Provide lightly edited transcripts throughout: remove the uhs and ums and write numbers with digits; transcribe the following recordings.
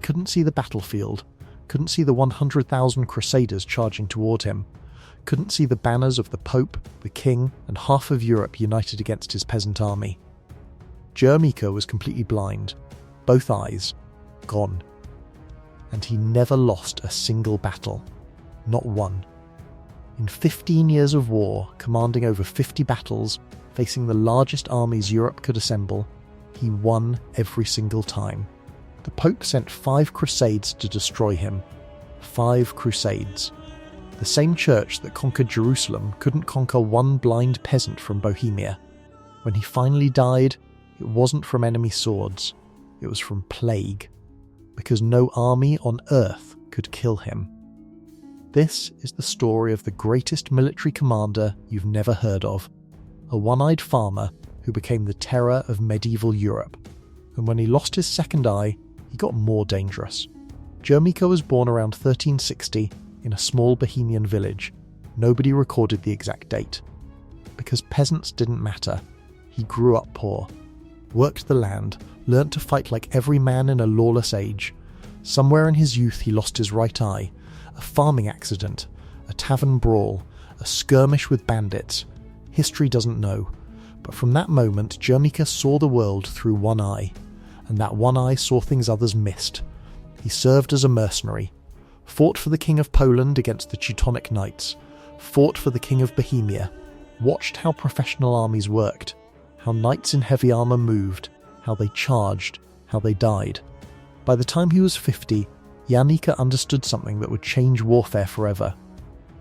couldn't see the battlefield, couldn't see the 100,000 Crusaders charging toward him, couldn't see the banners of the Pope, the King, and half of Europe united against his peasant army. Žižka was completely blind, both eyes gone. And he never lost a single battle, not one. In 15 years of war, commanding over 50 battles, facing the largest armies Europe could assemble, he won every single time. The Pope sent 5 crusades to destroy him. 5 crusades. The same church that conquered Jerusalem couldn't conquer one blind peasant from Bohemia. When he finally died, it wasn't from enemy swords, it was from plague, because no army on earth could kill him. This is the story of the greatest military commander you've never heard of, a one-eyed farmer who became the terror of medieval Europe. And when he lost his second eye, he got more dangerous. Žižka was born around 1360 in a small Bohemian village. Nobody recorded the exact date. Because peasants didn't matter. He grew up poor, worked the land, learnt to fight like every man in a lawless age. Somewhere in his youth he lost his right eye, a farming accident, a tavern brawl, a skirmish with bandits. History doesn't know, but from that moment Žižka saw the world through one eye, and that one eye saw things others missed. He served as a mercenary, fought for the King of Poland against the Teutonic Knights, fought for the King of Bohemia, watched how professional armies worked, how knights in heavy armour moved, how they charged, how they died. By the time he was 50, Jan Žižka understood something that would change warfare forever.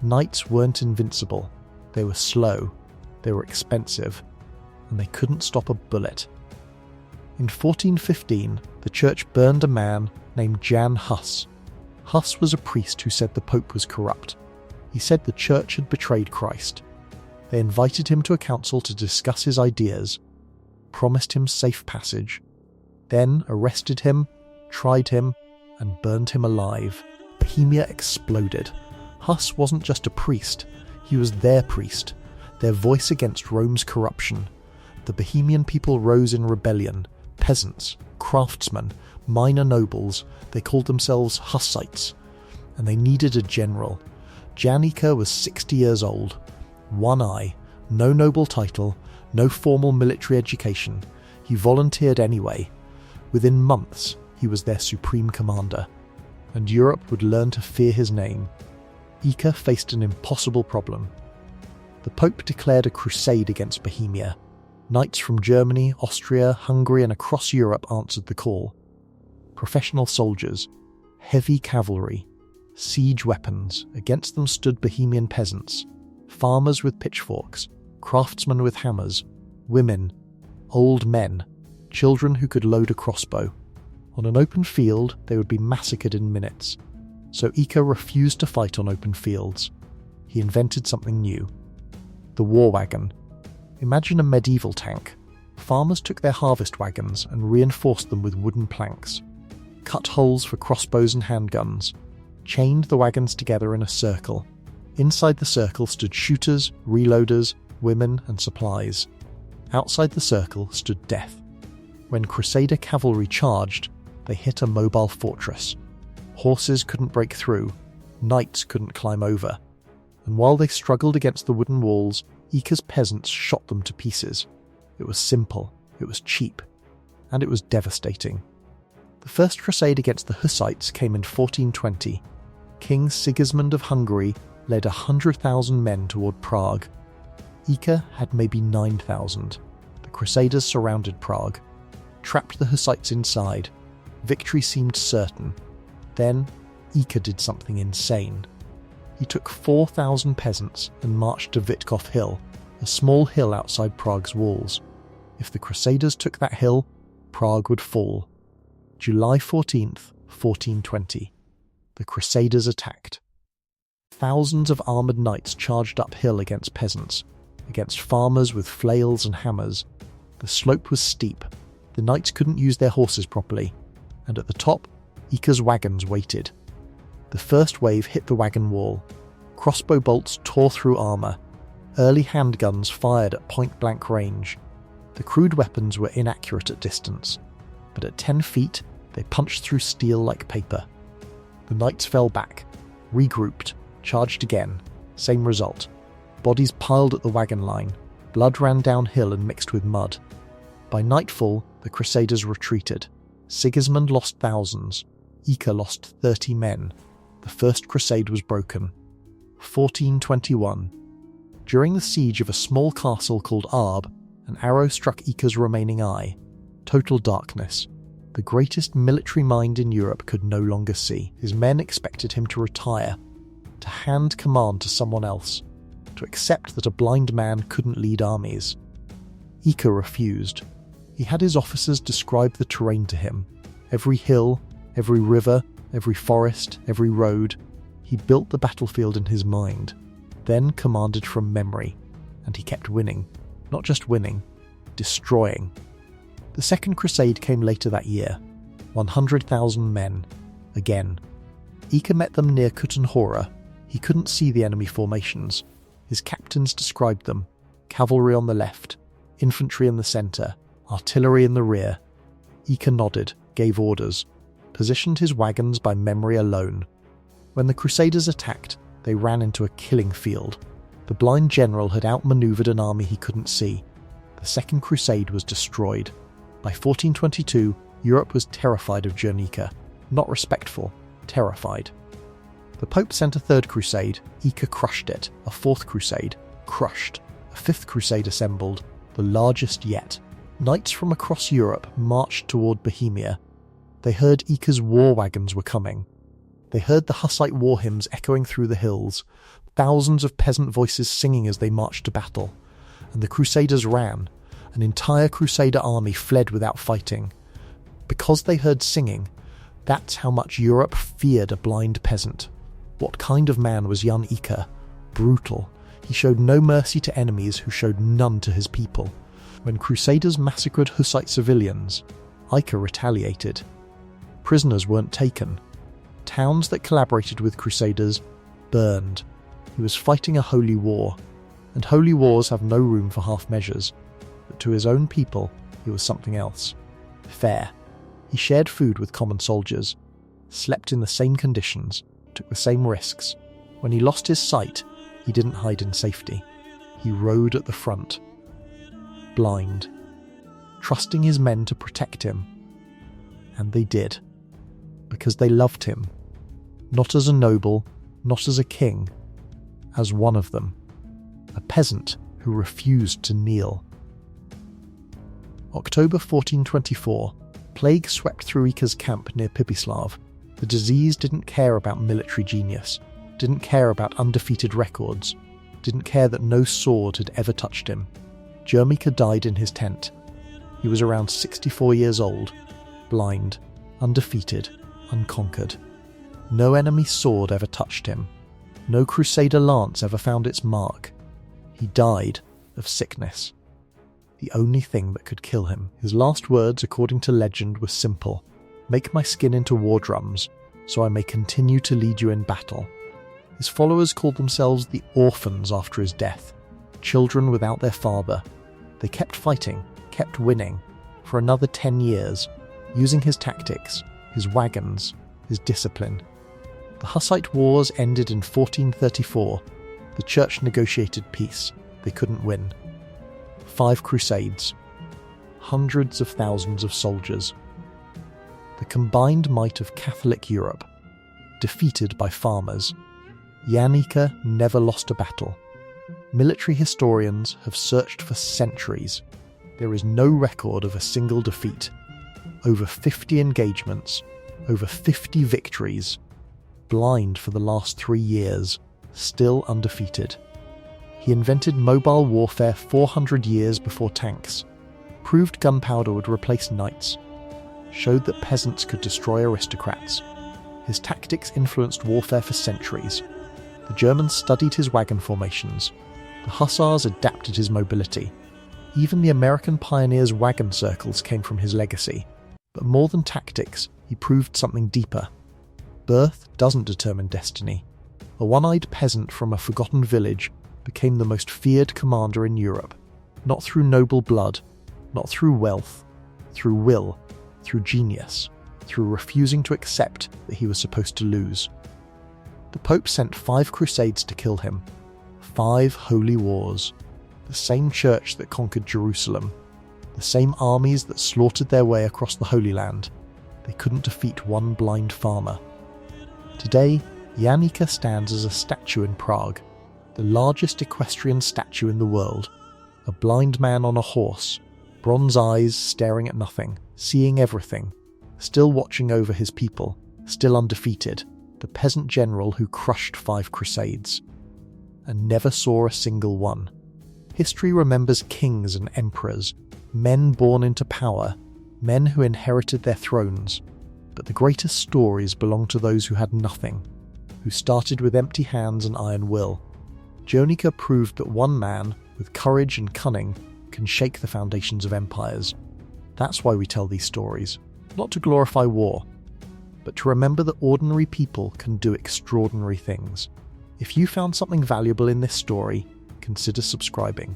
Knights weren't invincible, they were slow, they were expensive, and they couldn't stop a bullet. In 1415, the church burned a man named Jan Hus. Hus was a priest who said the Pope was corrupt. He said the church had betrayed Christ. They invited him to a council to discuss his ideas, promised him safe passage, then arrested him, tried him, and burned him alive. Bohemia exploded. Hus wasn't just a priest, he was their priest, their voice against Rome's corruption. The Bohemian people rose in rebellion. Peasants, craftsmen, minor nobles, they called themselves Hussites, and they needed a general. Jan Žižka was 60 years old, one eye, no noble title, no formal military education. He volunteered anyway. Within months, he was their supreme commander, and Europe would learn to fear his name. Žižka faced an impossible problem. The Pope declared a crusade against Bohemia. Knights from Germany, Austria, Hungary, and across Europe answered the call. Professional soldiers, heavy cavalry, siege weapons. Against them stood Bohemian peasants, farmers with pitchforks, craftsmen with hammers, women, old men, children who could load a crossbow. On an open field, they would be massacred in minutes. So Žižka refused to fight on open fields. He invented something new. The war wagon. Imagine a medieval tank. Farmers took their harvest wagons and reinforced them with wooden planks, cut holes for crossbows and handguns, chained the wagons together in a circle. Inside the circle stood shooters, reloaders, women, and supplies. Outside the circle stood death. When Crusader cavalry charged, they hit a mobile fortress. Horses couldn't break through, knights couldn't climb over, and while they struggled against the wooden walls, Žižka's peasants shot them to pieces. It was simple, it was cheap, and it was devastating. The first crusade against the Hussites came in 1420. King Sigismund of Hungary led 100,000 men toward Prague. Žižka had maybe 9,000. The Crusaders surrounded Prague, trapped the Hussites inside. Victory seemed certain. Then, Žižka did something insane. He took 4,000 peasants and marched to Witkov Hill, a small hill outside Prague's walls. If the Crusaders took that hill, Prague would fall. July 14th, 1420. The Crusaders attacked. Thousands of armoured knights charged uphill against peasants, against farmers with flails and hammers. The slope was steep. The knights couldn't use their horses properly, and at the top, Žižka's wagons waited. The first wave hit the wagon wall. Crossbow bolts tore through armour. Early handguns fired at point-blank range. The crude weapons were inaccurate at distance, but at 10 feet, They punched through steel like paper. The knights fell back, regrouped, charged again. Same result. Bodies piled at the wagon line. Blood ran downhill and mixed with mud. By nightfall, the Crusaders retreated. Sigismund lost thousands. Ika lost 30 men. The First Crusade was broken. 1421. During the siege of a small castle called Arb, an arrow struck Ika's remaining eye. Total darkness. The greatest military mind in Europe could no longer see. His men expected him to retire, to hand command to someone else, to accept that a blind man couldn't lead armies. Ika refused. He had his officers describe the terrain to him. Every hill, every river, every forest, every road. He built the battlefield in his mind, then commanded from memory, and he kept winning. Not just winning, destroying. The Second Crusade came later that year. 100,000 men. Again. Ika met them near Kutanhora. He couldn't see the enemy formations. His captains described them. Cavalry on the left, infantry in the centre, artillery in the rear. Ika nodded, gave orders, positioned his wagons by memory alone. When the Crusaders attacked, they ran into a killing field. The blind general had outmaneuvered an army he couldn't see. The Second Crusade was destroyed. By 1422, Europe was terrified of Guernica. Not respectful, terrified. The Pope sent a Third Crusade. Ika crushed it. A Fourth Crusade, crushed. A Fifth Crusade assembled, the largest yet. Knights from across Europe marched toward Bohemia. They heard Ika's war wagons were coming. They heard the Hussite war hymns echoing through the hills, thousands of peasant voices singing as they marched to battle. And the Crusaders ran. An entire Crusader army fled without fighting. Because they heard singing, that's how much Europe feared a blind peasant. What kind of man was Jan Ika? Brutal. He showed no mercy to enemies who showed none to his people. When Crusaders massacred Hussite civilians, Ika retaliated. Prisoners weren't taken. Towns that collaborated with Crusaders burned. He was fighting a holy war, and holy wars have no room for half measures. But to his own people, he was something else. Fair. He shared food with common soldiers, slept in the same conditions, took the same risks. When he lost his sight, he didn't hide in safety. He rode at the front, blind, trusting his men to protect him. And they did, because they loved him, not as a noble, not as a king, as one of them, a peasant who refused to kneel. October 1424, plague swept through Ika's camp near Pipislav. The disease didn't care about military genius, didn't care about undefeated records, didn't care that no sword had ever touched him. Jermika died in his tent. He was around 64 years old, blind, undefeated, unconquered. No enemy sword ever touched him. No Crusader lance ever found its mark. He died of sickness. The only thing that could kill him. His last words, according to legend, were simple. Make my skin into war drums, so I may continue to lead you in battle. His followers called themselves the orphans after his death, children without their father. They kept fighting, kept winning, for another 10 years, using his tactics, his wagons, his discipline. The Hussite wars ended in 1434. The church negotiated peace. They couldn't win. 5 crusades. Hundreds of thousands of soldiers. The combined might of Catholic Europe, defeated by farmers. Jan Ika never lost a battle. Military historians have searched for centuries. There is no record of a single defeat. Over 50 engagements, over 50 victories. Blind for the last 3 years, still undefeated. He invented mobile warfare 400 years before tanks, proved gunpowder would replace knights, showed that peasants could destroy aristocrats. His tactics influenced warfare for centuries. The Germans studied his wagon formations. The Hussars adapted his mobility. Even the American pioneers' wagon circles came from his legacy. But more than tactics, he proved something deeper. Birth doesn't determine destiny. A one-eyed peasant from a forgotten village became the most feared commander in Europe, not through noble blood, not through wealth, through will, through genius. through refusing to accept that he was supposed to lose. The Pope sent 5 crusades to kill him. 5 holy wars. The same church that conquered Jerusalem. The same armies that slaughtered their way across the Holy Land. They couldn't defeat one blind farmer. Today, Jan Žižka stands as a statue in Prague, the largest equestrian statue in the world. A blind man on a horse, bronze eyes staring at nothing, seeing everything, still watching over his people, still undefeated, the peasant general who crushed 5 crusades, and never saw a single one. History remembers kings and emperors, men born into power, men who inherited their thrones, but the greatest stories belong to those who had nothing, who started with empty hands and iron will. Jan Žižka proved that one man, with courage and cunning, can shake the foundations of empires. That's why we tell these stories, not to glorify war, but to remember that ordinary people can do extraordinary things. If you found something valuable in this story, consider subscribing.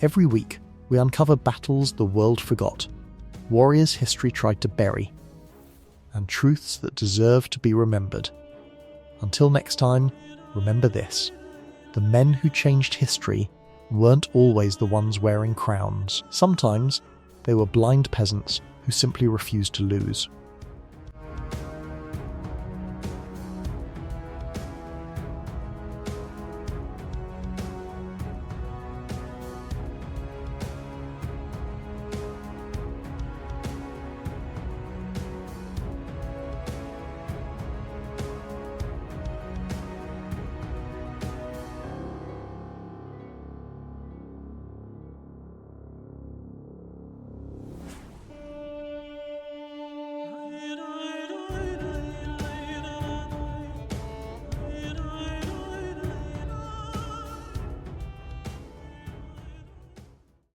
Every week, we uncover battles the world forgot, warriors history tried to bury, and truths that deserve to be remembered. Until next time, remember this: the men who changed history weren't always the ones wearing crowns. Sometimes they were blind peasants who simply refused to lose.